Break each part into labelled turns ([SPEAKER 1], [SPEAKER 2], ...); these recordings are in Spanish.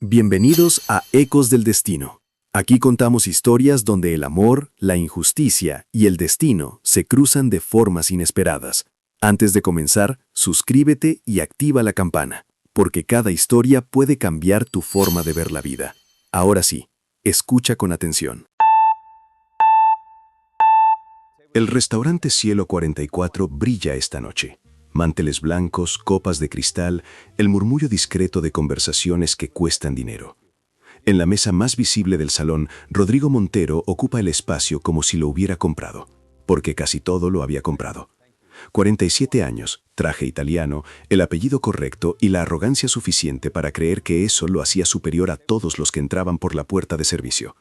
[SPEAKER 1] Bienvenidos a Ecos del Destino. Aquí contamos historias donde el amor, la injusticia y el destino se cruzan de formas inesperadas. Antes de comenzar, suscríbete y activa la campana, porque cada historia puede cambiar tu forma de ver la vida. Ahora sí, escucha con atención. El restaurante Cielo 44 brilla esta noche. Manteles blancos, copas de cristal, el murmullo discreto de conversaciones que cuestan dinero. En la mesa más visible del salón, Rodrigo Montero ocupa el espacio como si lo hubiera comprado, porque casi todo lo había comprado. 47 años, traje italiano, el apellido correcto y la arrogancia suficiente para creer que eso lo hacía superior a todos los que entraban por la puerta de servicio.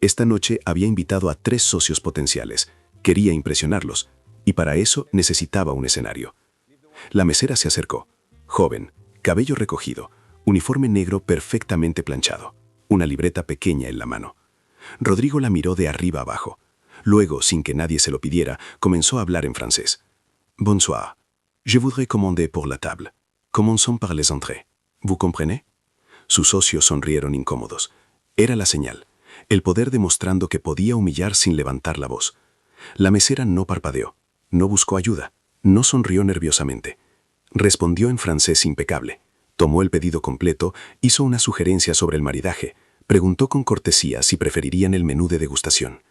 [SPEAKER 1] Esta noche había invitado a 3 socios potenciales. Quería impresionarlos, y para eso necesitaba un escenario. La mesera se acercó, joven, cabello recogido, uniforme negro perfectamente planchado, una libreta pequeña en la mano. Rodrigo la miró de arriba abajo. Luego, sin que nadie se lo pidiera, comenzó a hablar en francés. Bonsoir. Je voudrais commander pour la table. Commençons par les entrées. Vous comprenez? Sus socios sonrieron incómodos. Era la señal, el poder demostrando que podía humillar sin levantar la voz. La mesera no parpadeó, no buscó ayuda, no sonrió nerviosamente. Respondió en francés impecable. Tomó el pedido completo, hizo una sugerencia sobre el maridaje, preguntó con cortesía si preferirían el menú de degustación.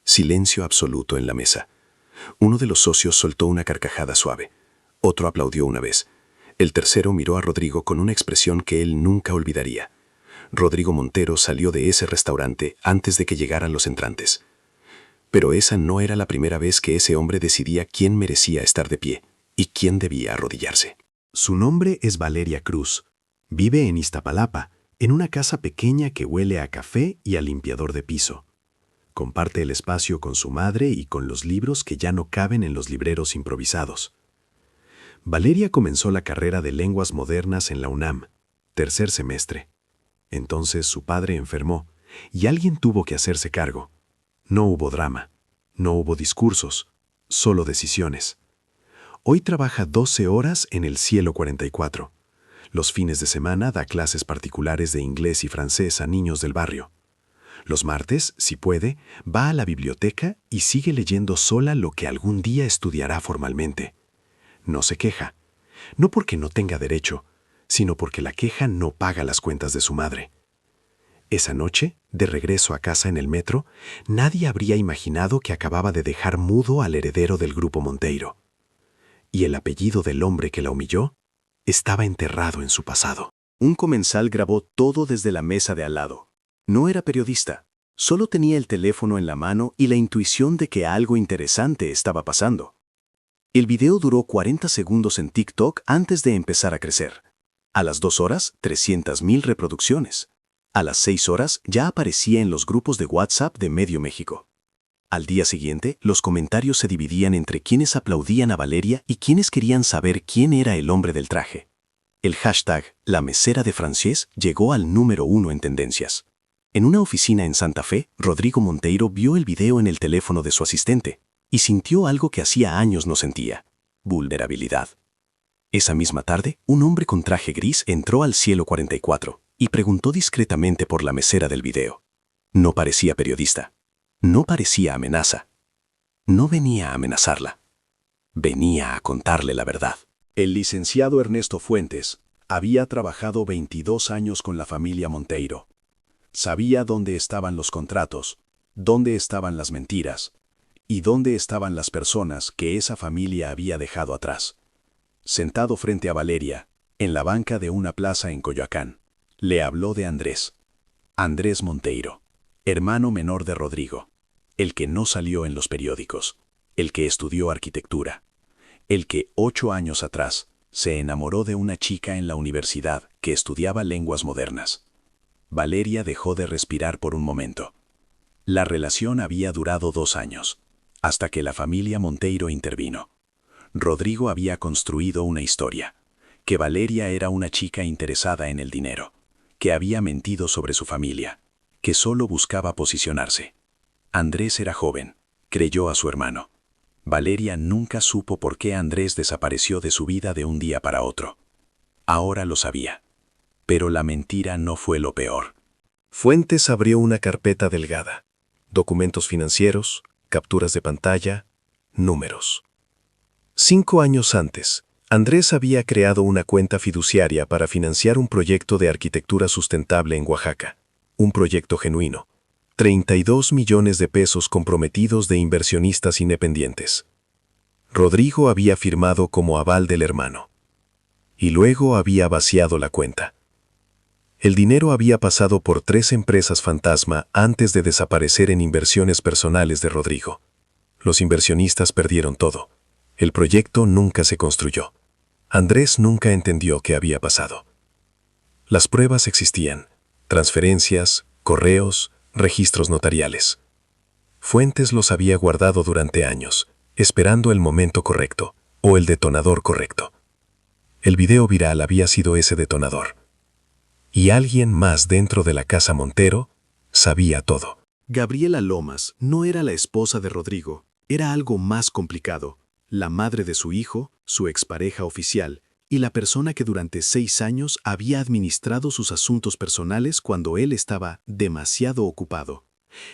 [SPEAKER 1] Silencio absoluto en la mesa. Uno de los socios soltó una carcajada suave. Otro aplaudió una vez. El tercero miró a Rodrigo con una expresión que él nunca olvidaría. Rodrigo Montero salió de ese restaurante antes de que llegaran los entrantes. Pero esa no era la primera vez que ese hombre decidía quién merecía estar de pie y quién debía arrodillarse.
[SPEAKER 2] Su nombre es Valeria Cruz. Vive en Iztapalapa, en una casa pequeña que huele a café y a limpiador de piso. Comparte el espacio con su madre y con los libros que ya no caben en los libreros improvisados. Valeria comenzó la carrera de lenguas modernas en la UNAM, tercer semestre. Entonces su padre enfermó y alguien tuvo que hacerse cargo. No hubo drama, no hubo discursos, solo decisiones. Hoy trabaja 12 horas en el Cielo 44. Los fines de semana da clases particulares de inglés y francés a niños del barrio. Los martes, si puede, va a la biblioteca y sigue leyendo sola lo que algún día estudiará formalmente. No se queja, no porque no tenga derecho, sino porque la queja no paga las cuentas de su madre. Esa noche, de regreso a casa en el metro, nadie habría imaginado que acababa de dejar mudo al heredero del Grupo Monteiro. Y el apellido del hombre que la humilló estaba enterrado en su pasado.
[SPEAKER 1] Un comensal grabó todo desde la mesa de al lado. No era periodista, solo tenía el teléfono en la mano y la intuición de que algo interesante estaba pasando. El video duró 40 segundos en TikTok antes de empezar a crecer. A las 2 horas, 300,000 reproducciones. A las 6 horas ya aparecía en los grupos de WhatsApp de medio México. Al día siguiente, los comentarios se dividían entre quienes aplaudían a Valeria y quienes querían saber quién era el hombre del traje. El hashtag La Mesera de Francés llegó al número 1 en tendencias. En una oficina en Santa Fe, Rodrigo Monteiro vio el video en el teléfono de su asistente y sintió algo que hacía años no sentía: vulnerabilidad. Esa misma tarde, un hombre con traje gris entró al Cielo 44 y preguntó discretamente por la mesera del video. No parecía periodista. No parecía amenaza. No venía a amenazarla. Venía a contarle la verdad.
[SPEAKER 2] El licenciado Ernesto Fuentes había trabajado 22 años con la familia Monteiro. Sabía dónde estaban los contratos, dónde estaban las mentiras y dónde estaban las personas que esa familia había dejado atrás. Sentado frente a Valeria, en la banca de una plaza en Coyoacán, le habló de Andrés. Andrés Monteiro, hermano menor de Rodrigo, el que no salió en los periódicos, el que estudió arquitectura, el que 8 años atrás se enamoró de una chica en la universidad que estudiaba lenguas modernas. Valeria dejó de respirar por un momento. La relación había durado 2 años, hasta que la familia Monteiro intervino. Rodrigo había construido una historia, que Valeria era una chica interesada en el dinero, que había mentido sobre su familia, que solo buscaba posicionarse. Andrés era joven, creyó a su hermano. Valeria nunca supo por qué Andrés desapareció de su vida de un día para otro. Ahora lo sabía. Pero la mentira no fue lo peor.
[SPEAKER 3] Fuentes abrió una carpeta delgada. Documentos financieros, capturas de pantalla, números. 5 años antes, Andrés había creado una cuenta fiduciaria para financiar un proyecto de arquitectura sustentable en Oaxaca. Un proyecto genuino. 32 millones de pesos comprometidos de inversionistas independientes. Rodrigo había firmado como aval del hermano. Y luego había vaciado la cuenta. El dinero había pasado por 3 empresas fantasma antes de desaparecer en inversiones personales de Rodrigo. Los inversionistas perdieron todo. El proyecto nunca se construyó. Andrés nunca entendió qué había pasado. Las pruebas existían. Transferencias, correos, registros notariales. Fuentes los había guardado durante años, esperando el momento correcto, o el detonador correcto. El video viral había sido ese detonador. Y alguien más dentro de la casa Montero sabía todo.
[SPEAKER 2] Gabriela Lomas no era la esposa de Rodrigo, era algo más complicado. La madre de su hijo, su expareja oficial, y la persona que durante 6 años había administrado sus asuntos personales cuando él estaba demasiado ocupado.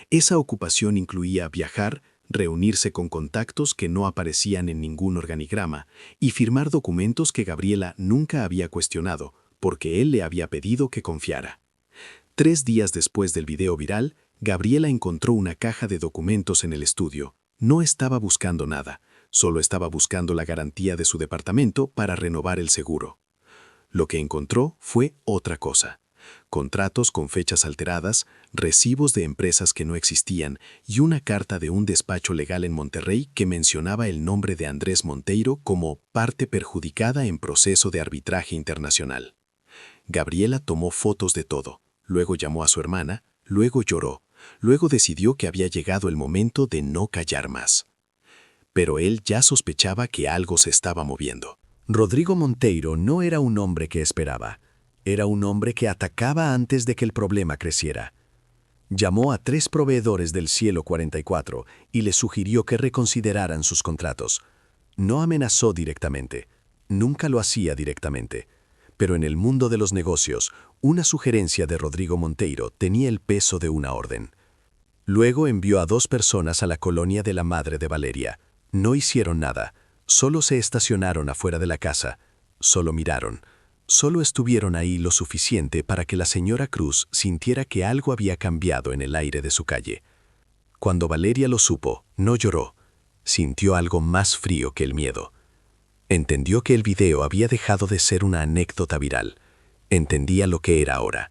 [SPEAKER 2] Esa ocupación incluía viajar, reunirse con contactos que no aparecían en ningún organigrama y firmar documentos que Gabriela nunca había cuestionado, porque él le había pedido que confiara. 3 días después del video viral, Gabriela encontró una caja de documentos en el estudio. No estaba buscando nada. Solo estaba buscando la garantía de su departamento para renovar el seguro. Lo que encontró fue otra cosa. Contratos con fechas alteradas, recibos de empresas que no existían y una carta de un despacho legal en Monterrey que mencionaba el nombre de Andrés Monteiro como parte perjudicada en proceso de arbitraje internacional. Gabriela tomó fotos de todo, luego llamó a su hermana, luego lloró, luego decidió que había llegado el momento de no callar más. Pero él ya sospechaba que algo se estaba moviendo.
[SPEAKER 4] Rodrigo Monteiro no era un hombre que esperaba. Era un hombre que atacaba antes de que el problema creciera. Llamó a 3 proveedores del Cielo 44 y les sugirió que reconsideraran sus contratos. No amenazó directamente. Nunca lo hacía directamente. Pero en el mundo de los negocios, una sugerencia de Rodrigo Monteiro tenía el peso de una orden. Luego envió a 2 personas a la colonia de la madre de Valeria. No hicieron nada, solo se estacionaron afuera de la casa, solo miraron, solo estuvieron ahí lo suficiente para que la señora Cruz sintiera que algo había cambiado en el aire de su calle. Cuando Valeria lo supo, no lloró, sintió algo más frío que el miedo. Entendió que el video había dejado de ser una anécdota viral, entendía lo que era ahora.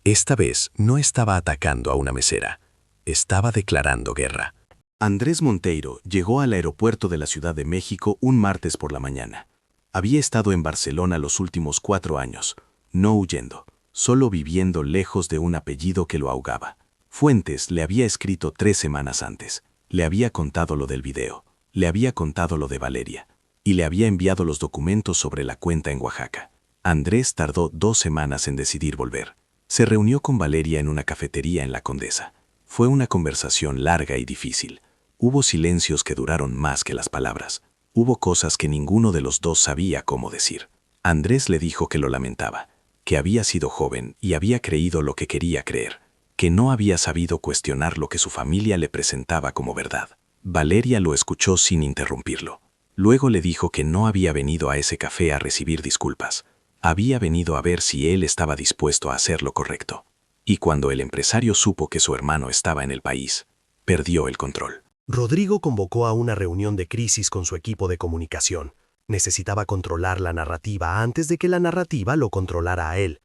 [SPEAKER 4] Esta vez no estaba atacando a una mesera, estaba declarando guerra.
[SPEAKER 2] Andrés Monteiro llegó al aeropuerto de la Ciudad de México un martes por la mañana. Había estado en Barcelona los últimos 4 años, no huyendo, solo viviendo lejos de un apellido que lo ahogaba. Fuentes le había escrito 3 semanas antes, le había contado lo del video, le había contado lo de Valeria, y le había enviado los documentos sobre la cuenta en Oaxaca. Andrés tardó 2 semanas en decidir volver. Se reunió con Valeria en una cafetería en La Condesa. Fue una conversación larga y difícil. Hubo silencios que duraron más que las palabras. Hubo cosas que ninguno de los dos sabía cómo decir. Andrés le dijo que lo lamentaba, que había sido joven y había creído lo que quería creer, que no había sabido cuestionar lo que su familia le presentaba como verdad. Valeria lo escuchó sin interrumpirlo. Luego le dijo que no había venido a ese café a recibir disculpas. Había venido a ver si él estaba dispuesto a hacer lo correcto. Y cuando el empresario supo que su hermano estaba en el país, perdió el control.
[SPEAKER 4] Rodrigo convocó a una reunión de crisis con su equipo de comunicación. Necesitaba controlar la narrativa antes de que la narrativa lo controlara a él.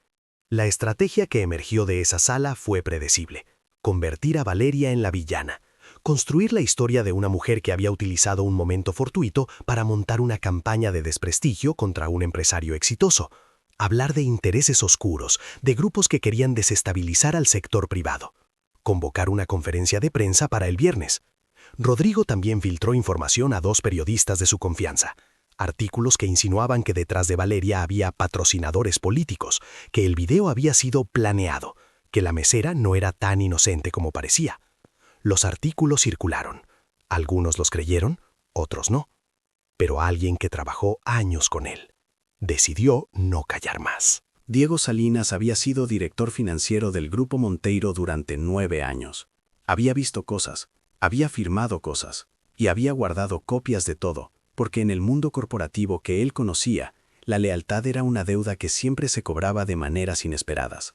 [SPEAKER 4] La estrategia que emergió de esa sala fue predecible. Convertir a Valeria en la villana. Construir la historia de una mujer que había utilizado un momento fortuito para montar una campaña de desprestigio contra un empresario exitoso. Hablar de intereses oscuros, de grupos que querían desestabilizar al sector privado. Convocar una conferencia de prensa para el viernes. Rodrigo también filtró información a 2 periodistas de su confianza. Artículos que insinuaban que detrás de Valeria había patrocinadores políticos, que el video había sido planeado, que la mesera no era tan inocente como parecía. Los artículos circularon. Algunos los creyeron, otros no. Pero alguien que trabajó años con él decidió no callar más.
[SPEAKER 2] Diego Salinas había sido director financiero del Grupo Monteiro durante 9 años. Había visto cosas, había firmado cosas, y había guardado copias de todo, porque en el mundo corporativo que él conocía, la lealtad era una deuda que siempre se cobraba de maneras inesperadas.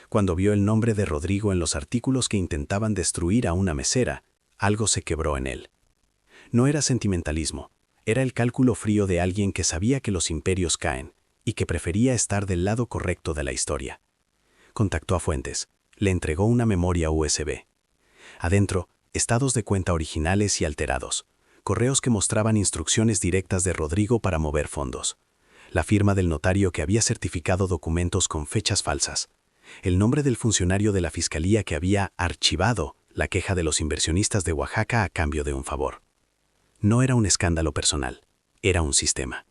[SPEAKER 2] Cuando vio el nombre de Rodrigo en los artículos que intentaban destruir a una mesera, algo se quebró en él. No era sentimentalismo, era el cálculo frío de alguien que sabía que los imperios caen y que prefería estar del lado correcto de la historia. Contactó a Fuentes, le entregó una memoria USB. Adentro, estados de cuenta originales y alterados, correos que mostraban instrucciones directas de Rodrigo para mover fondos, la firma del notario que había certificado documentos con fechas falsas, el nombre del funcionario de la fiscalía que había archivado la queja de los inversionistas de Oaxaca a cambio de un favor. No era un escándalo personal, era un sistema.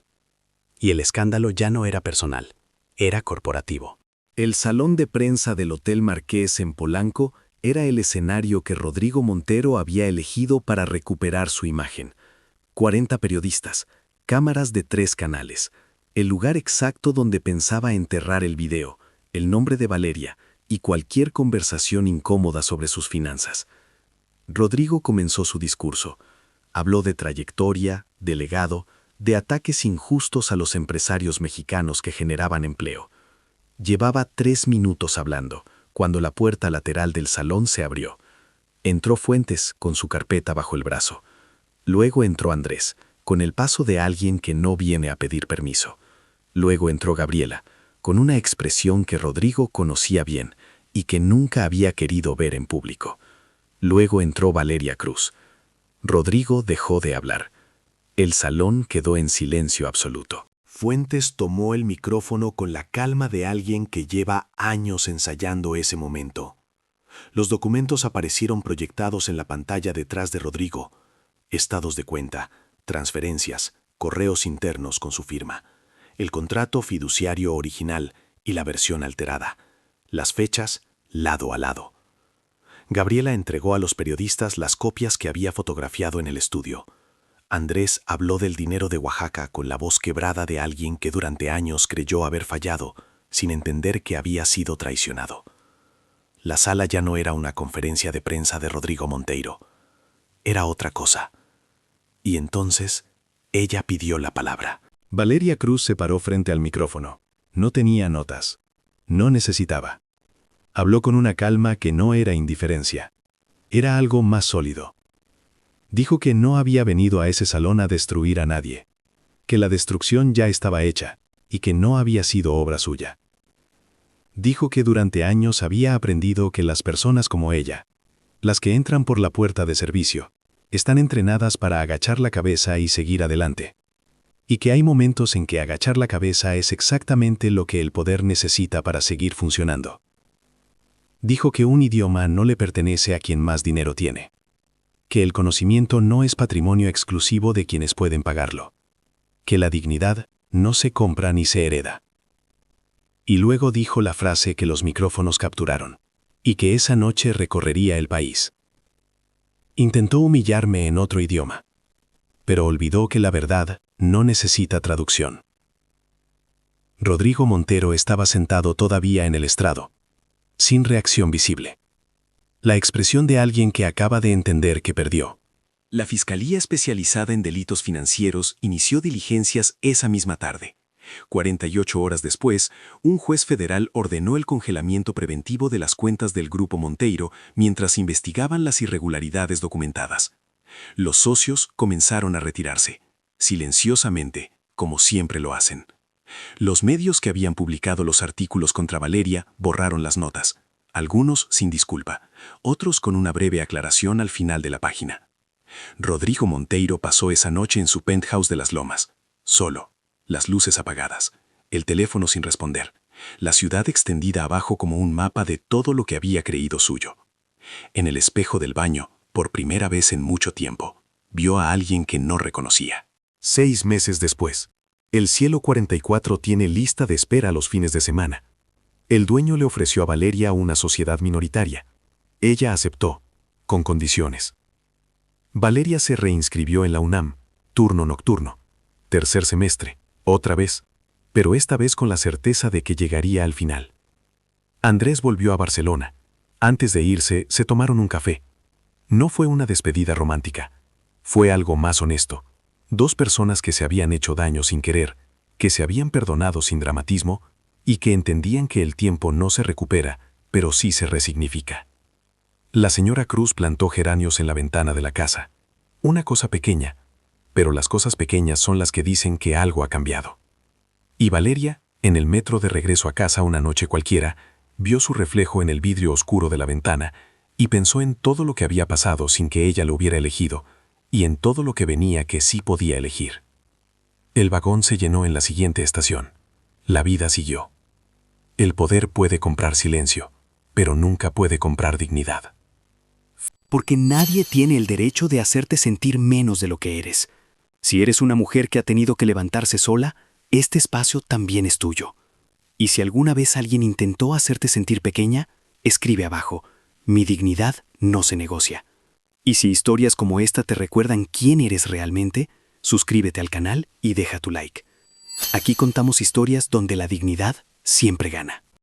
[SPEAKER 2] Y el escándalo ya no era personal, era corporativo.
[SPEAKER 3] El salón de prensa del Hotel Marqués en Polanco era el escenario que Rodrigo Monteiro había elegido para recuperar su imagen. 40 periodistas, cámaras de 3 canales, el lugar exacto donde pensaba enterrar el video, el nombre de Valeria y cualquier conversación incómoda sobre sus finanzas. Rodrigo comenzó su discurso. Habló de trayectoria, de legado, de ataques injustos a los empresarios mexicanos que generaban empleo. Llevaba 3 minutos hablando, cuando la puerta lateral del salón se abrió. Entró Fuentes con su carpeta bajo el brazo. Luego entró Andrés, con el paso de alguien que no viene a pedir permiso. Luego entró Gabriela, con una expresión que Rodrigo conocía bien y que nunca había querido ver en público. Luego entró Valeria Cruz. Rodrigo dejó de hablar. El salón quedó en silencio absoluto.
[SPEAKER 1] Fuentes tomó el micrófono con la calma de alguien que lleva años ensayando ese momento. Los documentos aparecieron proyectados en la pantalla detrás de Rodrigo. Estados de cuenta, transferencias, correos internos con su firma, el contrato fiduciario original y la versión alterada, las fechas lado a lado. Gabriela entregó a los periodistas las copias que había fotografiado en el estudio. Andrés habló del dinero de Oaxaca con la voz quebrada de alguien que durante años creyó haber fallado, sin entender que había sido traicionado. La sala ya no era una conferencia de prensa de Rodrigo Monteiro. Era otra cosa. Y entonces, ella pidió la palabra.
[SPEAKER 3] Valeria Cruz se paró frente al micrófono. No tenía notas. No necesitaba. Habló con una calma que no era indiferencia. Era algo más sólido. Dijo que no había venido a ese salón a destruir a nadie, que la destrucción ya estaba hecha y que no había sido obra suya. Dijo que durante años había aprendido que las personas como ella, las que entran por la puerta de servicio, están entrenadas para agachar la cabeza y seguir adelante, y que hay momentos en que agachar la cabeza es exactamente lo que el poder necesita para seguir funcionando. Dijo que un idioma no le pertenece a quien más dinero tiene, que el conocimiento no es patrimonio exclusivo de quienes pueden pagarlo, que la dignidad no se compra ni se hereda. Y luego dijo la frase que los micrófonos capturaron, y que esa noche recorrería el país. Intentó humillarme en otro idioma, pero olvidó que la verdad no necesita traducción. Rodrigo Monteiro estaba sentado todavía en el estrado, sin reacción visible. La expresión de alguien que acaba de entender que perdió.
[SPEAKER 2] La Fiscalía Especializada en Delitos Financieros inició diligencias esa misma tarde. 48 horas después, un juez federal ordenó el congelamiento preventivo de las cuentas del Grupo Monteiro mientras investigaban las irregularidades documentadas. Los socios comenzaron a retirarse, silenciosamente, como siempre lo hacen. Los medios que habían publicado los artículos contra Valeria borraron las notas, algunos sin disculpa, otros con una breve aclaración al final de la página. Rodrigo Monteiro pasó esa noche en su penthouse de Las Lomas, solo, las luces apagadas, el teléfono sin responder, la ciudad extendida abajo como un mapa de todo lo que había creído suyo. En el espejo del baño, por primera vez en mucho tiempo, vio a alguien que no reconocía.
[SPEAKER 1] 6 meses después, el Cielo 44 tiene lista de espera los fines de semana. El dueño le ofreció a Valeria una sociedad minoritaria. Ella aceptó, con condiciones. Valeria se reinscribió en la UNAM, turno nocturno. Tercer semestre, otra vez.
[SPEAKER 2] pero esta vez con la certeza de que llegaría al final. Andrés volvió a Barcelona. Antes de irse, se tomaron un café. No fue una despedida romántica. Fue algo más honesto. Dos personas que se habían hecho daño sin querer, que se habían perdonado sin dramatismo y que entendían que el tiempo no se recupera, pero sí se resignifica. La señora Cruz plantó geranios en la ventana de la casa. Una cosa pequeña, pero las cosas pequeñas son las que dicen que algo ha cambiado. Y Valeria, en el metro de regreso a casa una noche cualquiera, vio su reflejo en el vidrio oscuro de la ventana y pensó en todo lo que había pasado sin que ella lo hubiera elegido y en todo lo que venía que sí podía elegir. El vagón se llenó en la siguiente estación. La vida siguió. El poder puede comprar silencio, pero nunca puede comprar dignidad.
[SPEAKER 5] Porque nadie tiene el derecho de hacerte sentir menos de lo que eres. Si eres una mujer que ha tenido que levantarse sola, este espacio también es tuyo. Y si alguna vez alguien intentó hacerte sentir pequeña, escribe abajo: mi dignidad no se negocia. Y si historias como esta te recuerdan quién eres realmente, suscríbete al canal y deja tu like. Aquí contamos historias donde la dignidad siempre gana.